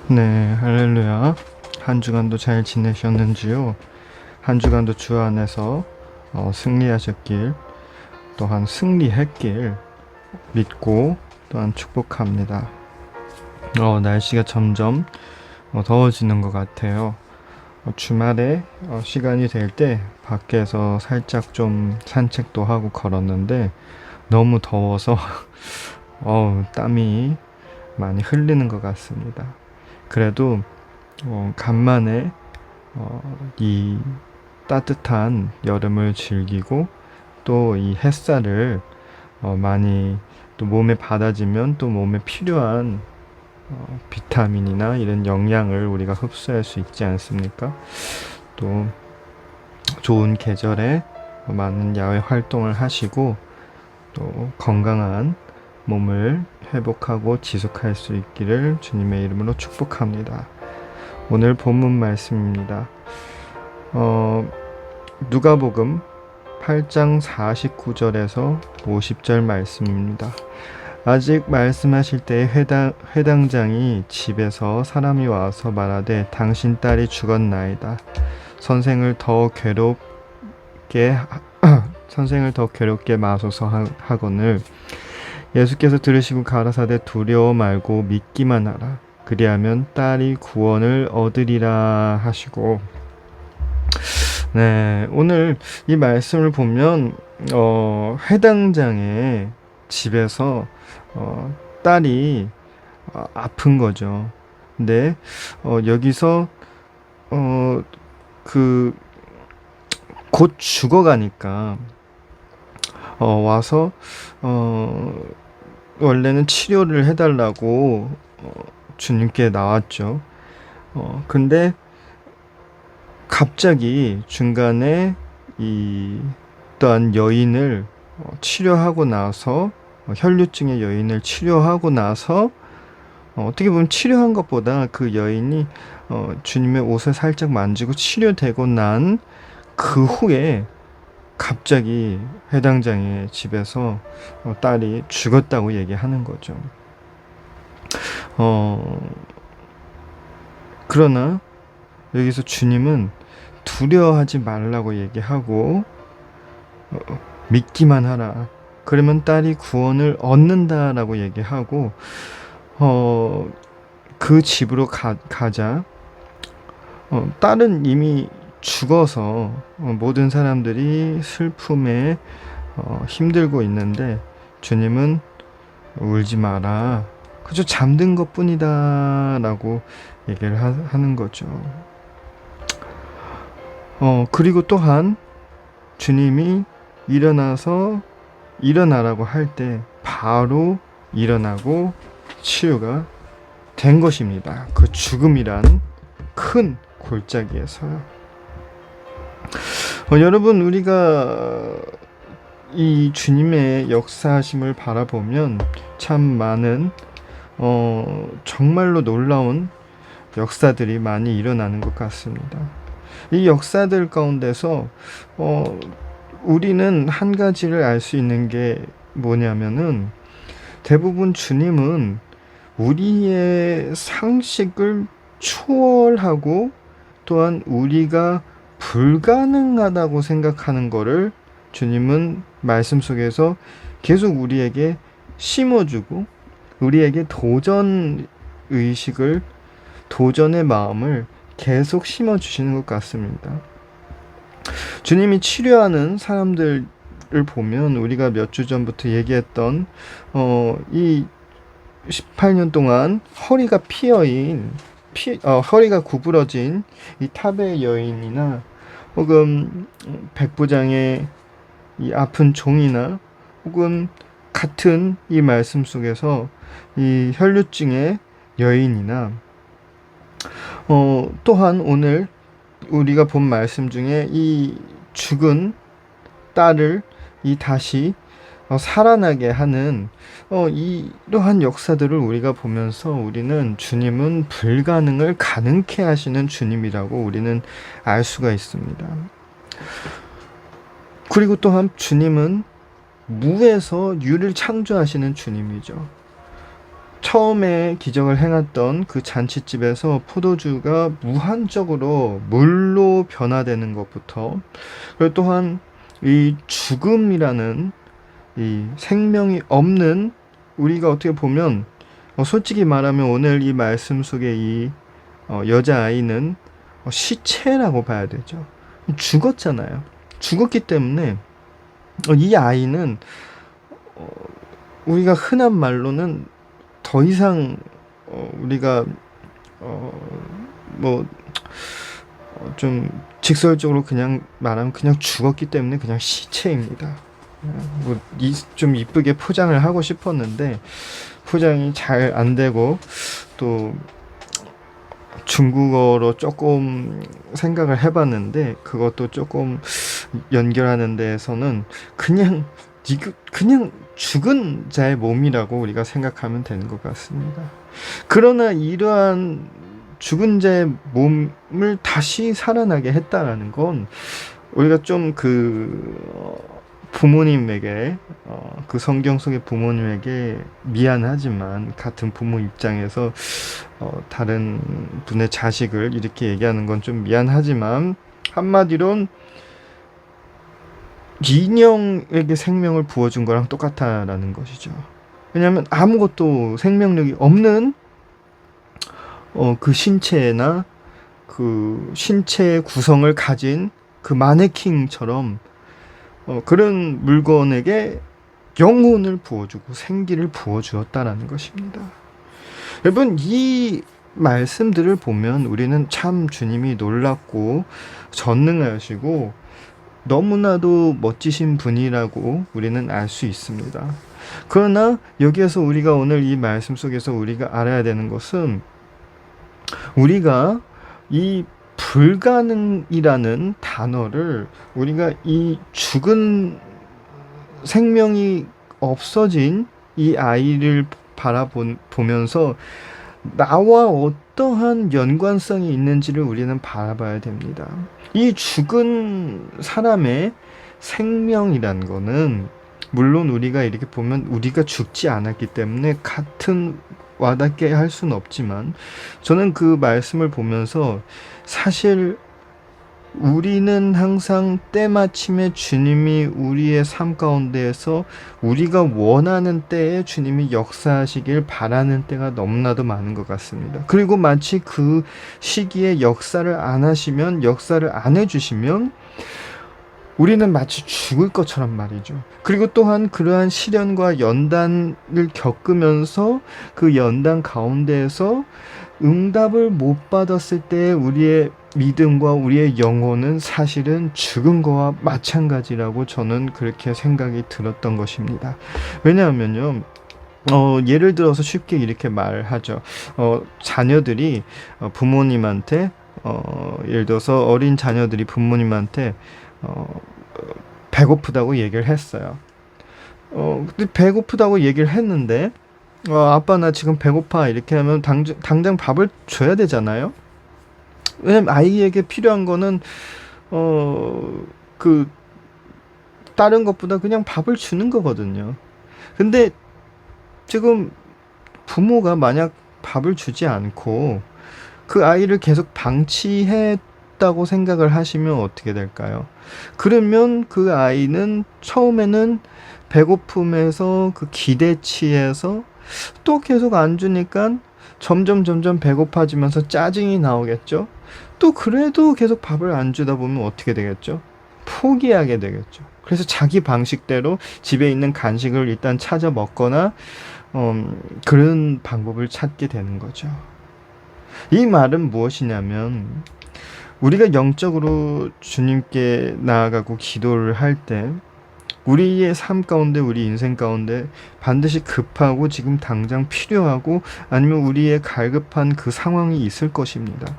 네, 할렐루야. 한 주간도 잘 지내셨는지요? 한 주간도 주 안에서 승리하셨길, 또한 승리했길 믿고 또한 축복합니다. 날씨가 점점 더워지는 것 같아요. 주말에 시간이 될 때 밖에서 살짝 좀 산책도 하고 걸었는데 너무 더워서 땀이 많이 흘리는 것 같습니다. 그래도 간만에 이 따뜻한 여름을 즐기고 또 이 햇살을 많이 또 몸에 받아지면 또 몸에 필요한 비타민이나 이런 영양을 우리가 흡수할 수 있지 않습니까? 또 좋은 계절에 많은 야외 활동을 하시고 또 건강한 몸을 회복하고 지속할 수 있기를 주님의 이름으로 축복합니다. 오늘 본문 말씀입니다. 누가복음 8장 49절에서 50절 말씀입니다. 아직 말씀하실 때에 회당장이 집에서 사람이 와서 말하되 당신 딸이 죽었나이다. 선생을 더 괴롭게 마소서 하거늘 예수께서 들으시고 가라사대 두려워 말고 믿기만 하라. 그리하면 딸이 구원을 얻으리라 하시고, 네, 오늘 이 말씀을 보면 회당장의 집에서 딸이 아픈 거죠. 근데 여기서 그 곧 죽어가니까 와서 원래는 치료를 해달라고 주님께 나왔죠. 근데 갑자기 중간에 이 또한 여인을 치료하고 나서 혈류증의 여인을 치료하고 나서 어떻게 보면 치료한 것보다 그 여인이 주님의 옷을 살짝 만지고 치료되고 난 그 후에 갑자기 회당장의 집에서 딸이 죽었다고 얘기하는 거죠. 그러나 여기서 주님은 두려워하지 말라고 얘기하고 믿기만 하라. 그러면 딸이 구원을 얻는다라고 얘기하고 그 집으로 가자. 딸은 이미 죽어서 모든 사람들이 슬픔에 힘들고 있는데 주님은 울지 마라. 그저 잠든 것뿐이다 라고 얘기를 하는 거죠. 그리고 또한 주님이 일어나라고 할 때 바로 일어나고 치유가 된 것입니다. 그 죽음이란 큰 골짜기에서요. 여러분, 우리가 이 주님의 역사하심을 바라보면 참 많은 정말로 놀라운 역사들이 많이 일어나는 것 같습니다. 이 역사들 가운데서 우리는 한 가지를 알 수 있는 게 뭐냐면은 대부분 주님은 우리의 상식을 초월하고 또한 우리가 불가능하다고 생각하는 거를 주님은 말씀 속에서 계속 우리에게 심어주고 우리에게 도전 의식을, 도전의 마음을 계속 심어주시는 것 같습니다. 주님이 치료하는 사람들을 보면 우리가 몇 주 전부터 얘기했던 이 18년 동안 허리가 허리가 구부러진 이 탑의 여인이나 혹은 백부장의 이 아픈 종이나 혹은 같은 이 말씀 속에서 이 혈류증의 여인이나 또한 오늘 우리가 본 말씀 중에 이 죽은 딸을 다시 살아나게 하는 이러한 역사들을 우리가 보면서 우리는 주님은 불가능을 가능케 하시는 주님이라고 우리는 알 수가 있습니다. 그리고 또한 주님은 무에서 유를 창조하시는 주님이죠. 처음에 기적을 행했던 그 잔칫집에서 포도주가 무한적으로 물로 변화되는 것부터, 그리고 또한 이 죽음이라는 이 생명이 없는, 우리가 어떻게 보면 솔직히 말하면 오늘 이 말씀 속의 이 여자아이는 시체라고 봐야 되죠. 죽었잖아요. 죽었기 때문에 이 아이는 우리가 흔한 말로는 더 이상 우리가 뭐 좀 직설적으로 그냥 말하면 그냥 죽었기 때문에 그냥 시체입니다. 좀 이쁘게 포장을 하고 싶었는데 포장이 잘 안 되고, 또 중국어로 조금 생각을 해봤는데 그것도 조금 연결하는 데에서는 그냥 죽은 자의 몸이라고 우리가 생각하면 되는 것 같습니다. 그러나 이러한 죽은 자의 몸을 다시 살아나게 했다라는 건 우리가 좀 부모님에게 그 성경 속의 부모님에게 미안하지만, 같은 부모 입장에서 다른 분의 자식을 이렇게 얘기하는 건 좀 미안하지만, 한마디론 인형에게 생명을 부어준 거랑 똑같다라는 것이죠. 왜냐하면 아무것도 생명력이 없는 그 신체나 그 신체의 구성을 가진 그 마네킹처럼 그런 물건에게 영혼을 부어주고 생기를 부어주었다라는 것입니다. 여러분, 이 말씀들을 보면 우리는 참 주님이 놀랍고 전능하시고 너무나도 멋지신 분이라고 우리는 알 수 있습니다. 그러나 여기에서 우리가 오늘 이 말씀 속에서 우리가 알아야 되는 것은, 우리가 이 불가능이라는 단어를, 우리가 이 죽은 생명이 없어진 이 아이를 바라보면서 나와 어떠한 연관성이 있는지를 우리는 바라봐야 됩니다. 이 죽은 사람의 생명이란 거는, 물론 우리가 이렇게 보면 우리가 죽지 않았기 때문에 같은 와닿게 할 수는 없지만, 저는 그 말씀을 보면서 사실 우리는 항상 때마침에 주님이 우리의 삶 가운데에서 우리가 원하는 때에 주님이 역사하시길 바라는 때가 너무나도 많은 것 같습니다. 그리고 마치 그 시기에 역사를 안 하시면, 역사를 안 해주시면 우리는 마치 죽을 것처럼 말이죠. 그리고 또한 그러한 시련과 연단을 겪으면서 그 연단 가운데에서 응답을 못 받았을 때 우리의 믿음과 우리의 영혼은 사실은 죽은 거와 마찬가지라고 저는 그렇게 생각이 들었던 것입니다. 왜냐하면요, 예를 들어서 쉽게 이렇게 말하죠. 자녀들이 부모님한테, 예를 들어서 어린 자녀들이 부모님한테 배고프다고 얘기를 했어요. 근데 배고프다고 얘기를 했는데, 아빠 나 지금 배고파 이렇게 하면 당장 밥을 줘야 되잖아요. 왜냐면 아이에게 필요한 거는 그 다른 것보다 그냥 밥을 주는 거거든요. 근데 지금 부모가 만약 밥을 주지 않고 그 아이를 계속 방치했다고 생각을 하시면 어떻게 될까요? 그러면 그 아이는 처음에는 배고픔에서 그 기대치에서 또 계속 안 주니까 점점 배고파지면서 짜증이 나오겠죠. 또 그래도 계속 밥을 안 주다 보면 어떻게 되겠죠? 포기하게 되겠죠. 그래서 자기 방식대로 집에 있는 간식을 일단 찾아 먹거나 그런 방법을 찾게 되는 거죠. 이 말은 무엇이냐면, 우리가 영적으로 주님께 나아가고 기도를 할 때 우리의 삶 가운데, 우리 인생 가운데 반드시 급하고 지금 당장 필요하고 아니면 우리의 갈급한 그 상황이 있을 것입니다.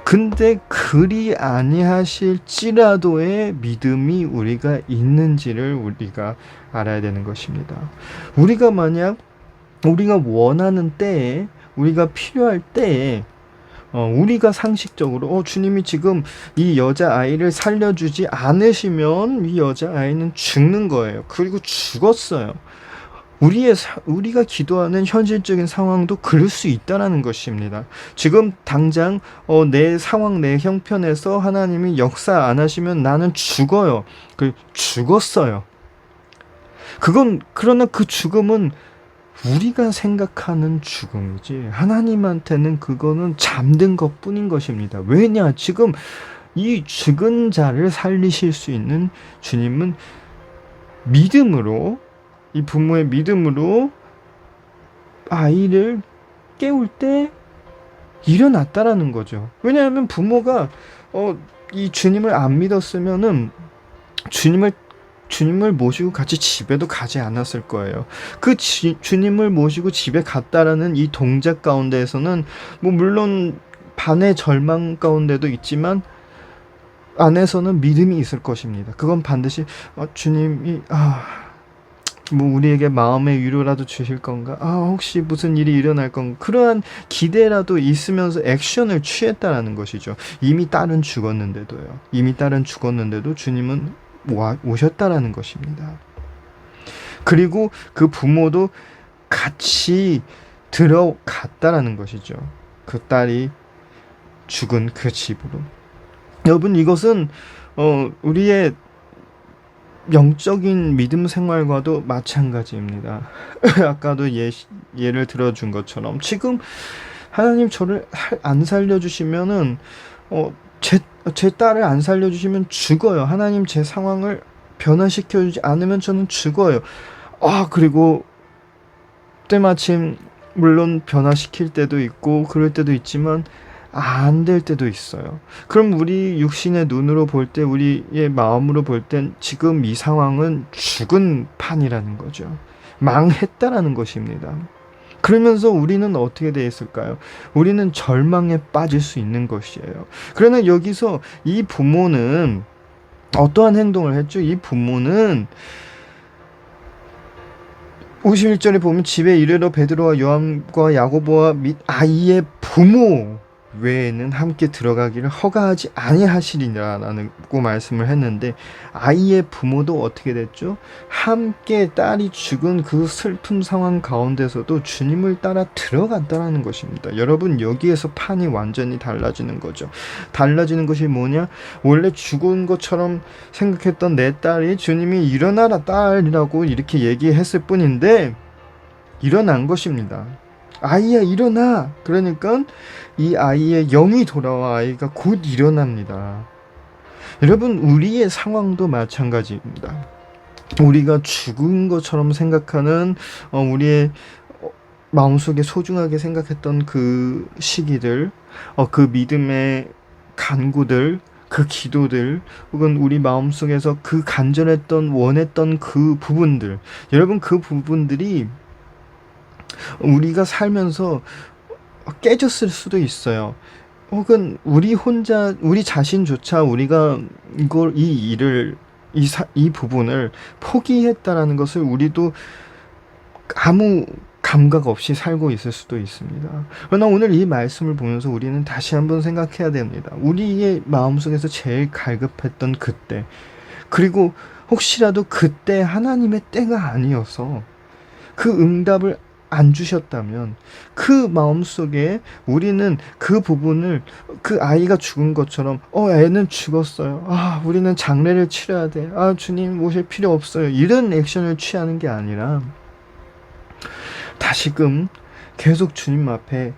근데 그리 아니하실지라도의 믿음이 우리가 있는지를 우리가 알아야 되는 것입니다. 우리가 만약 우리가 원하는 때에, 우리가 필요할 때에 우리가 상식적으로 주님이 지금 이 여자아이를 살려주지 않으시면 이 여자아이는 죽는 거예요. 그리고 죽었어요. 우리가 기도하는 현실적인 상황도 그럴 수 있다라는 것입니다. 지금 당장 내 상황, 내 형편에서 하나님이 역사 안 하시면 나는 죽어요. 죽었어요. 그러나 그 죽음은 우리가 생각하는 죽음이지 하나님한테는 그거는 잠든 것뿐인 것입니다. 왜냐? 지금 이 죽은 자를 살리실 수 있는 주님은 믿음으로, 이 부모의 믿음으로 아이를 깨울 때 일어났다라는 거죠. 왜냐하면 부모가 이 주님을 안 믿었으면은 주님을 모시고 같이 집에도 가지 않았을 거예요. 주님을 모시고 집에 갔다라는 이 동작 가운데에서는 물론 반의 절망 가운데도 있지만 안에서는 믿음이 있을 것입니다. 그건 반드시 주님이 우리에게 마음의 위로라도 주실 건가? 혹시 무슨 일이 일어날 건가? 그러한 기대라도 있으면서 액션을 취했다라는 것이죠. 이미 딸은 죽었는데도 주님은 오셨다라는 것입니다. 그리고 그 부모도 같이 들어갔다라는 것이죠. 그 딸이 죽은 그 집으로. 여러분, 이것은 우리의 영적인 믿음 생활과도 마찬가지입니다. 아까도 예를 들어준 것처럼 지금 하나님 저를 안 살려주시면은 제 딸을 안 살려주시면 죽어요. 하나님 제 상황을 변화시켜주지 않으면 저는 죽어요. 그리고 때마침 물론 변화시킬 때도 있고 그럴 때도 있지만 안 될 때도 있어요. 그럼 우리 육신의 눈으로 볼 때, 우리의 마음으로 볼 땐 지금 이 상황은 죽은 판이라는 거죠. 망했다라는 것입니다. 그러면서 우리는 어떻게 되어 있을까요? 우리는 절망에 빠질 수 있는 것이에요. 그러나 여기서 이 부모는 어떠한 행동을 했죠? 이 부모는 51절에 보면 집에 이르러 베드로와 요한과 야고보와 및 아이의 부모 외에는 함께 들어가기를 허가하지 아니하시리라고 말씀을 했는데, 아이의 부모도 어떻게 됐죠? 함께 딸이 죽은 그 슬픈 상황 가운데서도 주님을 따라 들어갔다는 것입니다. 여러분, 여기에서 판이 완전히 달라지는 거죠. 달라지는 것이 뭐냐? 원래 죽은 것처럼 생각했던 내 딸이 주님이 일어나라 딸이라고 이렇게 얘기했을 뿐인데 일어난 것입니다. 아이야 일어나. 그러니까 이 아이의 영이 돌아와 아이가 곧 일어납니다. 여러분, 우리의 상황도 마찬가지입니다. 우리가 죽은 것처럼 생각하는 우리의 마음속에 소중하게 생각했던 그 시기들, 그 믿음의 간구들, 그 기도들, 혹은 우리 마음속에서 그 간절했던 원했던 그 부분들, 여러분, 그 부분들이 우리가 살면서 깨졌을 수도 있어요. 혹은 우리 자신조차 우리가 이 부분을 포기했다라는 것을 우리도 아무 감각 없이 살고 있을 수도 있습니다. 그러나 오늘 이 말씀을 보면서 우리는 다시 한번 생각해야 됩니다. 우리의 마음속에서 제일 갈급했던 그때, 그리고 혹시라도 그때 하나님의 때가 아니어서 그 응답을 안 주셨다면 그 마음속에 우리는 그 부분을, 그 아이가 죽은 것처럼 애는 죽었어요. 우리는 장례를 치러야 돼. 주님 오실 필요 없어요. 이런 액션을 취하는 게 아니라 다시금 계속 주님 앞에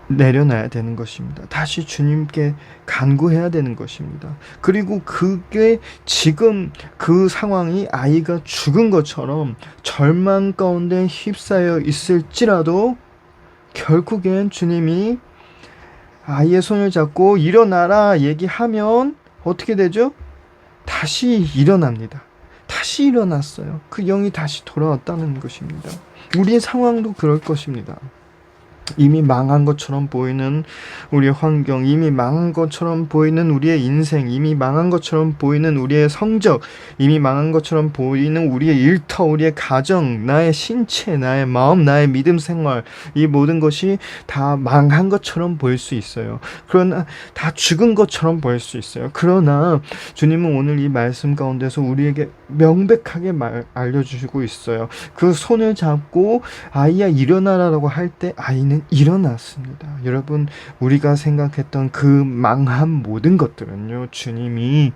내려놔야 되는 것입니다. 다시 주님께 간구해야 되는 것입니다. 그리고 그게 지금 그 상황이 아이가 죽은 것처럼 절망 가운데 휩싸여 있을지라도 결국엔 주님이 아이의 손을 잡고 일어나라 얘기하면 어떻게 되죠? 다시 일어납니다. 다시 일어났어요. 그 영이 다시 돌아왔다는 것입니다. 우리의 상황도 그럴 것입니다. 이미 망한 것처럼 보이는 우리의 환경, 이미 망한 것처럼 보이는 우리의 인생, 이미 망한 것처럼 보이는 우리의 성적, 이미 망한 것처럼 보이는 우리의 일터, 우리의 가정, 나의 신체, 나의 마음, 나의 믿음 생활, 이 모든 것이 다 망한 것처럼 보일 수 있어요. 그러나 다 죽은 것처럼 보일 수 있어요. 그러나 주님은 오늘 이 말씀 가운데서 우리에게 명백하게 알려주시고 있어요. 그 손을 잡고 아이야 일어나라고 할 때 아이는 일어났습니다. 여러분, 우리가 생각했던 그 망한 모든 것들은요, 주님이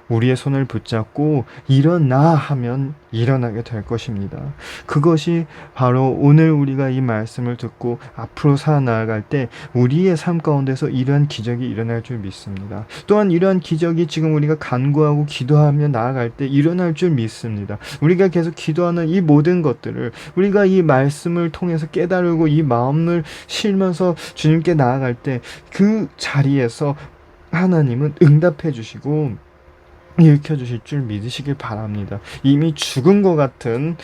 우리의 손을 붙잡고 일어나 하면 일어나게 될 것입니다. 그것이 바로 오늘 우리가 이 말씀을 듣고 앞으로 살아나갈 때 우리의 삶 가운데서 이러한 기적이 일어날 줄 믿습니다. 또한 이러한 기적이 지금 우리가 간구하고 기도하며 나아갈 때 일어날 줄 믿습니다. 우리가 계속 기도하는 이 모든 것들을 우리가 이 말씀을 통해서 깨달고 이 마음을 실면서 주님께 나아갈 때 그 자리에서 하나님은 응답해 주시고 일으켜 주실 줄 믿으시길 바랍니다. 이미 죽은 것 같은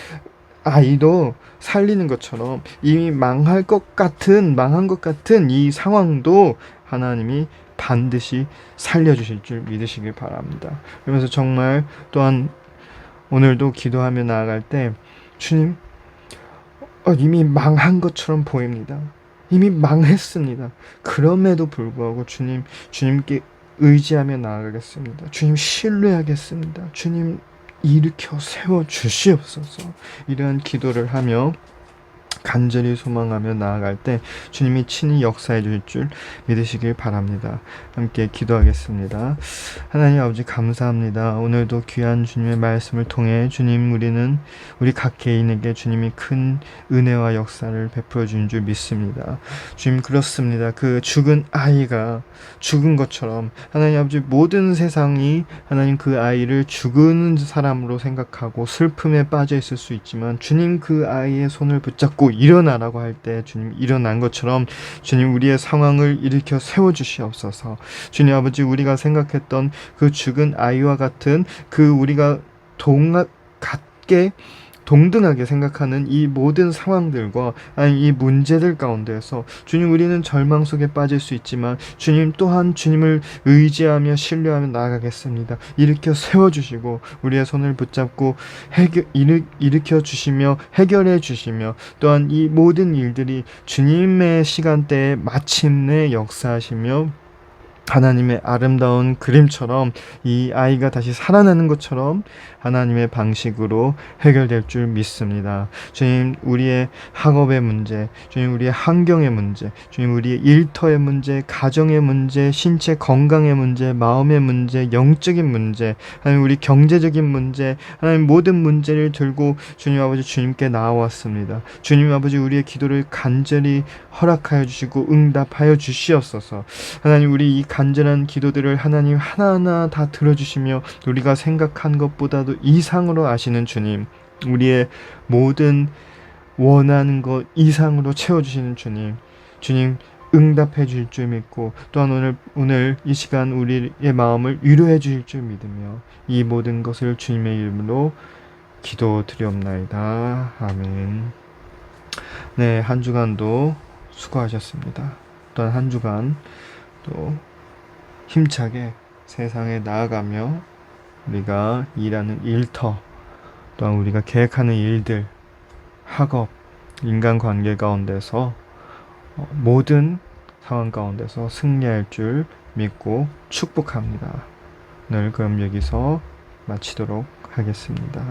아이도 살리는 것처럼 이미 망한 것 같은 이 상황도 하나님이 반드시 살려주실 줄 믿으시길 바랍니다. 그러면서 정말 또한 오늘도 기도하며 나아갈 때 주님, 이미 망한 것처럼 보입니다. 이미 망했습니다. 그럼에도 불구하고 주님께 의지하며 나아가겠습니다. 주님 신뢰하겠습니다. 주님 일으켜 세워 주시옵소서. 이러한 기도를 하며 간절히 소망하며 나아갈 때 주님이 친히 역사해 주실 줄 믿으시길 바랍니다. 함께 기도하겠습니다. 하나님 아버지 감사합니다. 오늘도 귀한 주님의 말씀을 통해 주님, 우리 각 개인에게 주님이 큰 은혜와 역사를 베풀어 주신 줄 믿습니다. 주님, 그렇습니다. 그 죽은 아이가 죽은 것처럼 하나님 아버지 모든 세상이 하나님 그 아이를 죽은 사람으로 생각하고 슬픔에 빠져 있을 수 있지만 주님, 그 아이의 손을 붙잡고 일어나라고 할 때 주님 일어난 것처럼 주님 우리의 상황을 일으켜 세워주시옵소서. 주님 아버지, 우리가 생각했던 그 죽은 아이와 같은 그 우리가 동등하게 생각하는 이 모든 상황들과 이 문제들 가운데서 주님, 우리는 절망 속에 빠질 수 있지만 주님 또한 주님을 의지하며 신뢰하며 나아가겠습니다. 일으켜 세워주시고 우리의 손을 붙잡고 일으켜 주시며 해결해 주시며 또한 이 모든 일들이 주님의 시간대에 마침내 역사하시며 하나님의 아름다운 그림처럼 이 아이가 다시 살아나는 것처럼 하나님의 방식으로 해결될 줄 믿습니다. 주님, 우리의 학업의 문제, 주님 우리의 환경의 문제, 주님 우리의 일터의 문제, 가정의 문제, 신체 건강의 문제, 마음의 문제, 영적인 문제, 하나님 우리 경제적인 문제, 하나님 모든 문제를 들고 주님 아버지 주님께 나아왔습니다. 주님 아버지, 우리의 기도를 간절히 허락하여 주시고 응답하여 주시옵소서. 하나님, 우리 이 간절한 기도들을 하나님 하나하나 다 들어주시며 우리가 생각한 것보다도 이상으로 아시는 주님, 우리의 모든 원하는 것 이상으로 채워주시는 주님 응답해 주실 줄 믿고 또한 오늘 이 시간 우리의 마음을 위로해 주실 줄 믿으며 이 모든 것을 주님의 이름으로 기도드리옵나이다. 아멘. 네, 한 주간도 수고하셨습니다. 또한 한 주간 또 힘차게 세상에 나아가며 우리가 일하는 일터, 또한 우리가 계획하는 일들, 학업, 인간관계 가운데서 모든 상황 가운데서 승리할 줄 믿고 축복합니다. 오늘 그럼 여기서 마치도록 하겠습니다.